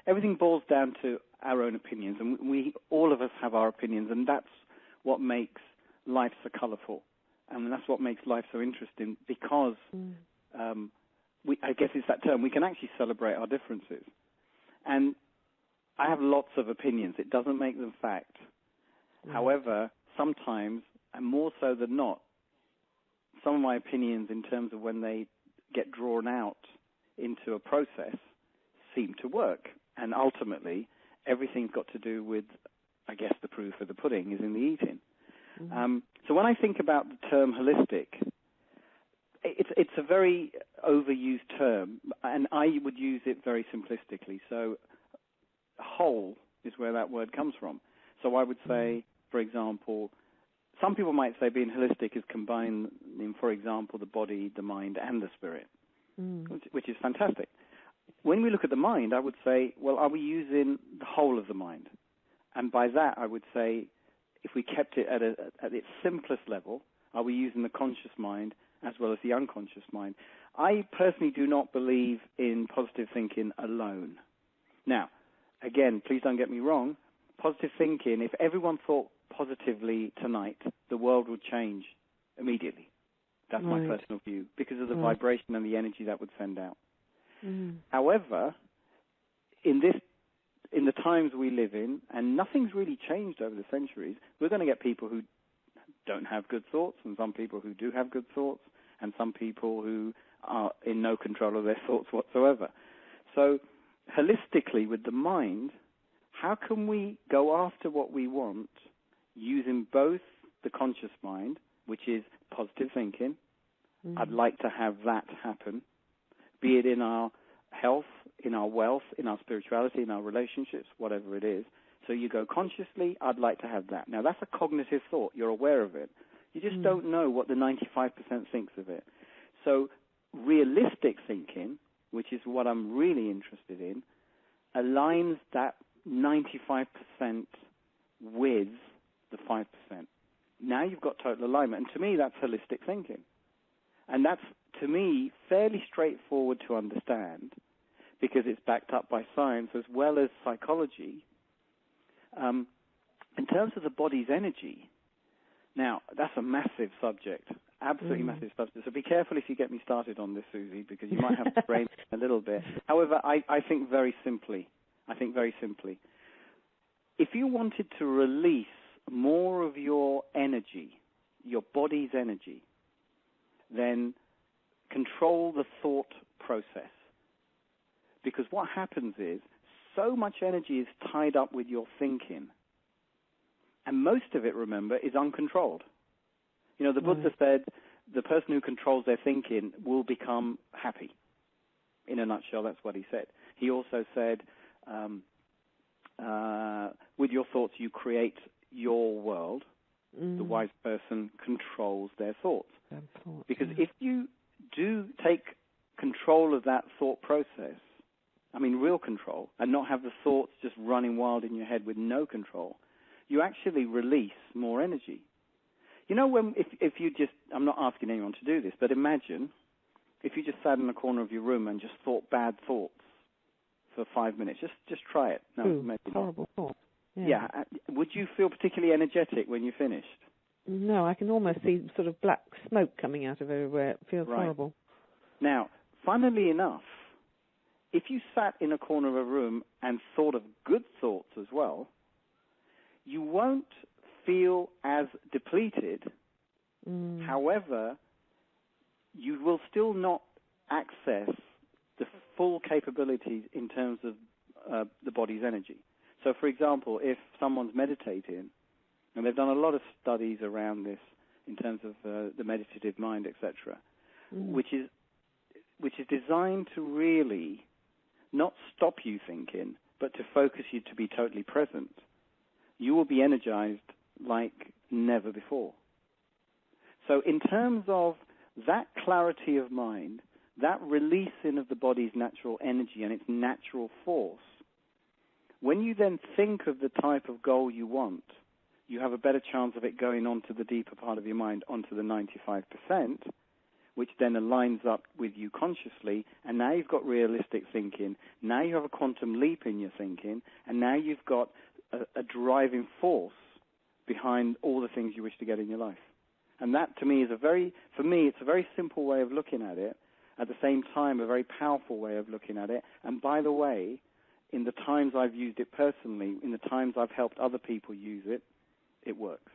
everything boils down to our own opinions, and all of us have our opinions, and that's what makes life so colorful, and that's what makes life so interesting, because I guess it's that term, we can actually celebrate our differences. And I have lots of opinions. It doesn't make them fact. However, sometimes, and more so than not, some of my opinions in terms of when they get drawn out into a process seem to work. And ultimately, everything's got to do with, I guess, the proof of the pudding is in the eating. So when I think about the term holistic, it's a very overused term, and I would use it very simplistically. So whole is where that word comes from. So I would say, for example, some people might say being holistic is combining, for example, the body, the mind, and the spirit, which is fantastic. When we look at the mind, I would say, well, are we using the whole of the mind? And by that, I would say, if we kept it at its simplest level, are we using the conscious mind as well as the unconscious mind? I personally do not believe in positive thinking alone. Now, again, please don't get me wrong. Positive thinking, if everyone thought positively tonight, the world would change immediately. That's my personal view, because of the vibration and the energy that would send out. However, in the times we live in, and nothing's really changed over the centuries, we're going to get people who don't have good thoughts, and some people who do have good thoughts, and some people who are in no control of their thoughts whatsoever. So holistically, with the mind, how can we go after what we want using both the conscious mind, which is positive thinking? I'd like to have that happen, be it in our health, in our wealth, in our spirituality, in our relationships, whatever it is. So you go consciously, I'd like to have that. Now, that's a cognitive thought. You're aware of it. You just don't know what the 95% thinks of it. So realistic thinking, which is what I'm really interested in, aligns that 95% with the 5%. Now you've got total alignment. And to me, that's holistic thinking. And that's, to me, fairly straightforward to understand, because it's backed up by science as well as psychology. In terms of the body's energy, now, that's a massive subject, absolutely massive subject. So be careful if you get me started on this, Susie, because you might have to brain a little bit. However, I think very simply, if you wanted to release more of your energy, your body's energy, then control the thought process. Because what happens is, so much energy is tied up with your thinking. And most of it, remember, is uncontrolled. You know, the Buddha said the person who controls their thinking will become happy. In a nutshell, that's what he said. He also said, with your thoughts, you create your world. The wise person controls their thoughts. Because if you do take control of that thought process, I mean real control, and not have the thoughts just running wild in your head with no control, you actually release more energy. You know, if you just, I'm not asking anyone to do this, but imagine if you just sat in the corner of your room and just thought bad thoughts for 5 minutes. Just try it. No, maybe horrible thought. Yeah. Would you feel particularly energetic when you finished? No, I can almost see sort of black smoke coming out of everywhere. It feels horrible. Now, funnily enough, if you sat in a corner of a room and thought of good thoughts as well, you won't feel as depleted. However, you will still not access the full capabilities in terms of the body's energy. So, for example, if someone's meditating, and they've done a lot of studies around this in terms of the meditative mind, etc., which is designed to really not stop you thinking, but to focus you to be totally present, you will be energized like never before. So in terms of that clarity of mind, that releasing of the body's natural energy and its natural force, when you then think of the type of goal you want, you have a better chance of it going on to the deeper part of your mind, onto the 95%, which then aligns up with you consciously, and now you've got realistic thinking, now you have a quantum leap in your thinking, and now you've got a driving force behind all the things you wish to get in your life. And that, to me, it's a very simple way of looking at it, at the same time, a very powerful way of looking at it. And by the way, in the times I've used it personally, in the times I've helped other people use it, it works.